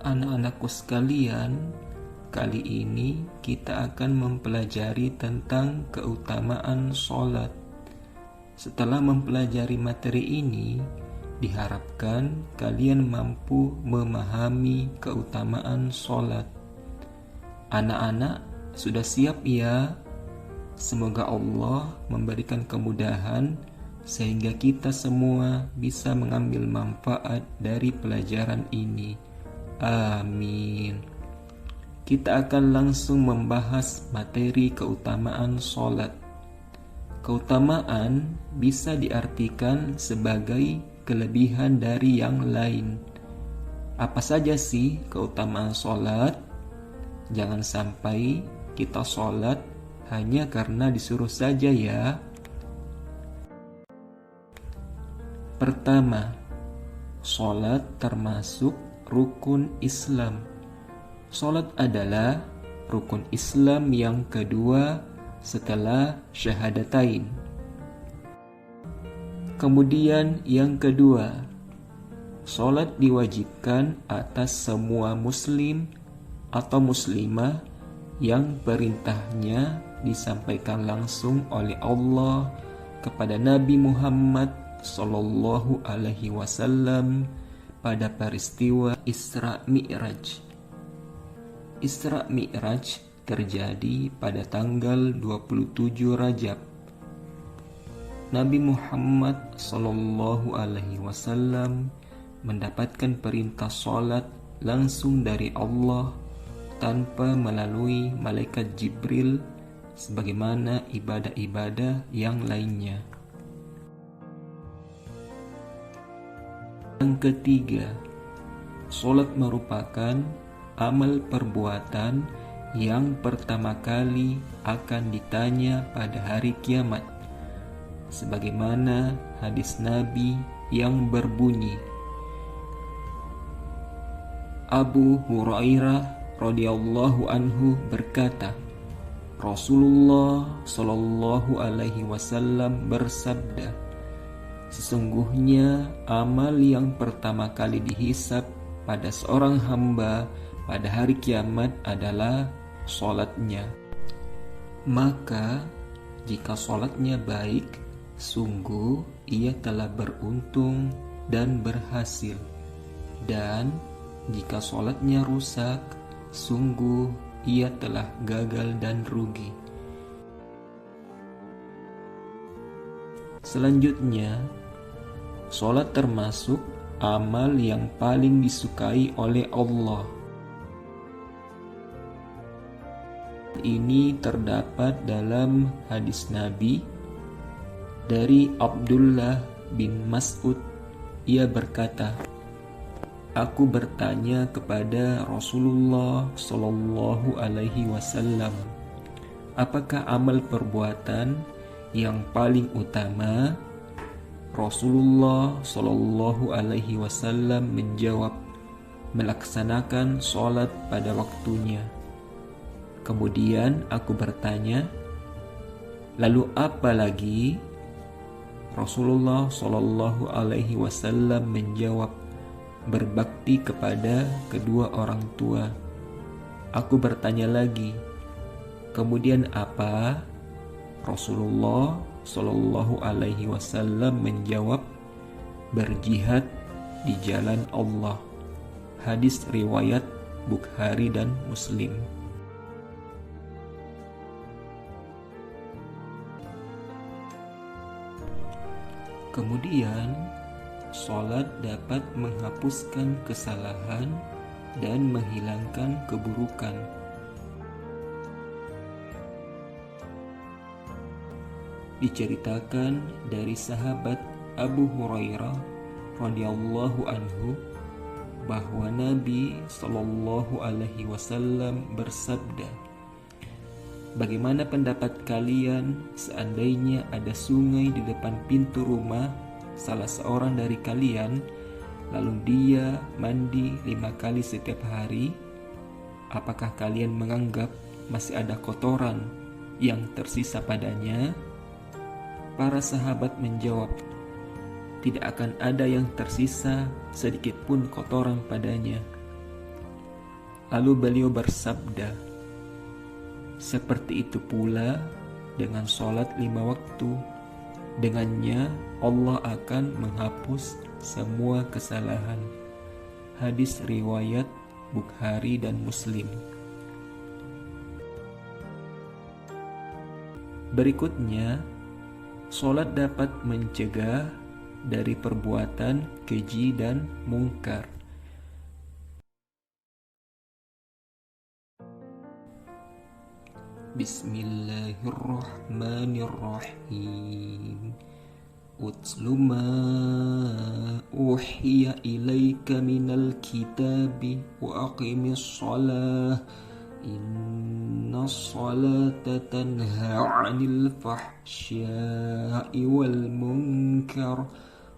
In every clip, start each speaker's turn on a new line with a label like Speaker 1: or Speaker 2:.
Speaker 1: Anak-anakku sekalian, kali ini kita akan mempelajari tentang keutamaan sholat. Setelah mempelajari materi ini, diharapkan kalian mampu memahami keutamaan sholat. Anak-anak, sudah siap ya? Semoga Allah memberikan kemudahan sehingga kita semua bisa mengambil manfaat dari pelajaran ini. Amin. Kita akan langsung membahas materi keutamaan sholat. Keutamaan bisa diartikan sebagai kelebihan dari yang lain. Apa saja sih keutamaan sholat? Jangan sampai kita sholat hanya karena disuruh saja ya. Pertama, sholat termasuk rukun Islam. Sholat adalah rukun Islam yang kedua setelah syahadatain. Kemudian yang kedua, sholat diwajibkan atas semua muslim atau muslimah yang perintahnya disampaikan langsung oleh Allah kepada Nabi Muhammad Sallallahu Alaihi Wasallam pada peristiwa Isra Mi'raj. Isra Mi'raj terjadi pada tanggal 27 Rajab. Nabi Muhammad Sallallahu Alaihi Wasallam mendapatkan perintah sholat langsung dari Allah tanpa melalui malaikat Jibril sebagaimana ibadah-ibadah yang lainnya. Yang ketiga, sholat merupakan amal perbuatan yang pertama kali akan ditanya pada hari kiamat, sebagaimana hadis Nabi yang berbunyi, Abu Hurairah radhiyallahu anhu berkata, Rasulullah Shallallahu Alaihi Wasallam bersabda, sesungguhnya amal yang pertama kali dihisab pada seorang hamba pada hari kiamat adalah sholatnya. Maka jika sholatnya baik, sungguh ia telah beruntung dan berhasil. Dan jika sholatnya rusak, sungguh ia telah gagal dan rugi. Selanjutnya, sholat termasuk amal yang paling disukai oleh Allah. Ini terdapat dalam hadis Nabi dari Abdullah bin Mas'ud. Ia berkata, aku bertanya kepada Rasulullah Shallallahu Alaihi Wasallam, apakah amal perbuatan yang paling utama? Rasulullah Shallallahu Alaihi Wasallam menjawab, melaksanakan sholat pada waktunya. Kemudian aku bertanya, lalu apa lagi? Rasulullah Shallallahu Alaihi Wasallam menjawab, berbakti kepada kedua orang tua. Aku bertanya lagi, kemudian apa? Rasulullah Shallallahu Alaihi Wasallam menjawab, berjihad di jalan Allah. Hadis riwayat Bukhari dan Muslim. Kemudian, sholat dapat menghapuskan kesalahan dan menghilangkan keburukan. Diceritakan dari sahabat Abu Hurairah radhiyallahu anhu bahwa Nabi Shallallahu Alaihi Wasallam bersabda, bagaimana pendapat kalian seandainya ada sungai di depan pintu rumah salah seorang dari kalian, lalu dia mandi 5 kali setiap hari? Apakah kalian menganggap masih ada kotoran yang tersisa padanya? Para sahabat menjawab, tidak akan ada yang tersisa sedikit pun kotoran padanya. Lalu beliau bersabda, seperti itu pula dengan sholat 5 waktu. Dengannya Allah akan menghapus semua kesalahan. Hadis riwayat Bukhari dan Muslim. Berikutnya, sholat dapat mencegah dari perbuatan keji dan mungkar. Bismillahirrahmanirrahim. Utlu ma uhiya ilaika minal kitabi wa aqimis shalah inna sholata tanha 'anil fahsya'i wal munkar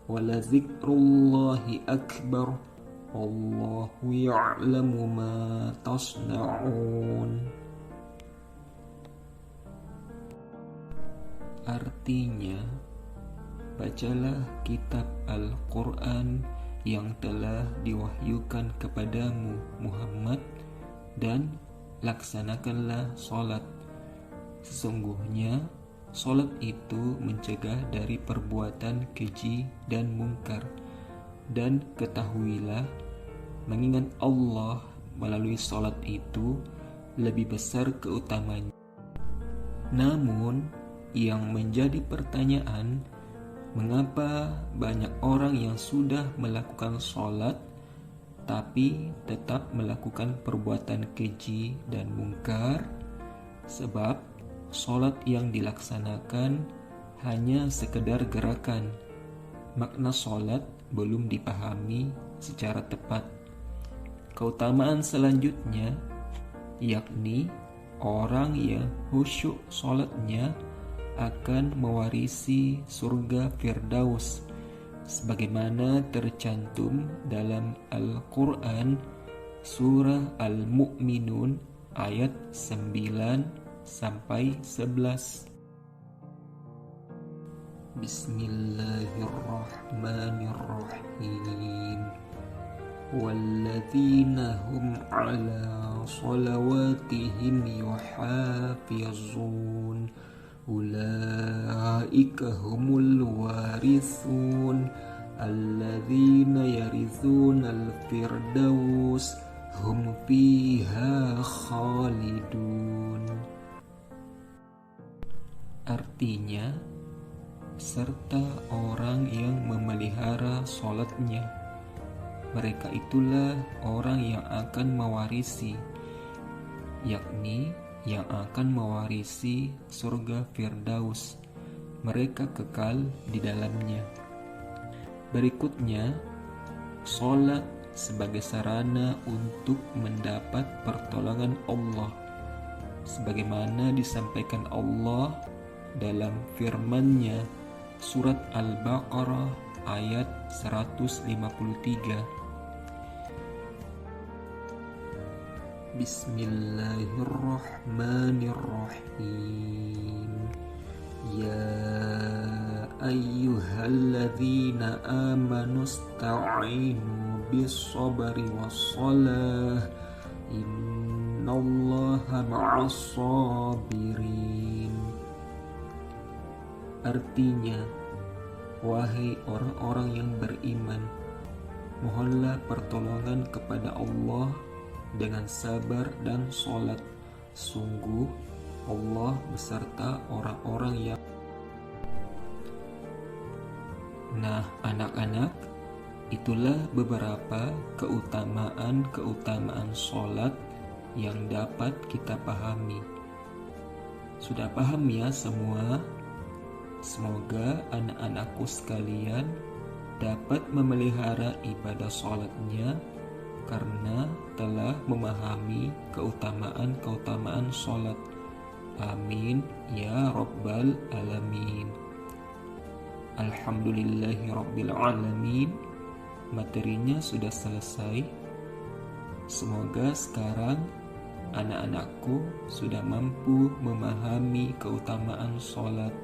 Speaker 1: wa la dzikrullahi akbar wallahu ya'lamu ma tasna'un. Artinya, bacalah kitab Al-Quran yang telah diwahyukan kepadamu Muhammad dan laksanakanlah sholat. Sesungguhnya sholat itu mencegah dari perbuatan keji dan mungkar. Dan ketahuilah, mengingat Allah melalui sholat itu lebih besar keutamaannya. Namun yang menjadi pertanyaan, mengapa banyak orang yang sudah melakukan sholat tapi tetap melakukan perbuatan keji dan mungkar? Sebab sholat yang dilaksanakan hanya sekedar gerakan. Makna sholat belum dipahami secara tepat. Keutamaan selanjutnya, yakni orang yang khusyuk sholatnya akan mewarisi surga Firdaus sebagaimana tercantum dalam Al-Quran surah Al-Mu'minun ayat 9-11. Bismillahirrahmanirrahim. Walladzina hum ala salawatihim yuhafizun ulaika humul warithun alladzina yarithuna al-firdaus hum fiha khalidun. Artinya, serta orang yang memelihara sholatnya, mereka itulah orang yang akan mewarisi, yakni yang akan mewarisi surga Firdaus. Mereka kekal di dalamnya. Berikutnya, sholat sebagai sarana untuk mendapat pertolongan Allah, sebagaimana disampaikan Allah dalam firman-Nya surat Al-Baqarah ayat 153. Bismillahirrahmanirrahim. Ya ayyuhalladzina amanu ista'inu bis-sabri was-salah innallaha ma'as-sabirin. Artinya, wahai orang-orang yang beriman, mohonlah pertolongan kepada Allah dengan sabar dan sholat. Sungguh Allah beserta orang-orang yang... Nah, anak-anak, itulah beberapa keutamaan sholat yang dapat kita pahami. Sudah paham ya semua? Semoga anak-anakku sekalian dapat memelihara ibadah sholatnya karena telah memahami keutamaan sholat. Amin ya Rabbal Alamin. Alhamdulillahi Rabbil Alamin. Materinya sudah selesai. Semoga sekarang anak-anakku sudah mampu memahami keutamaan sholat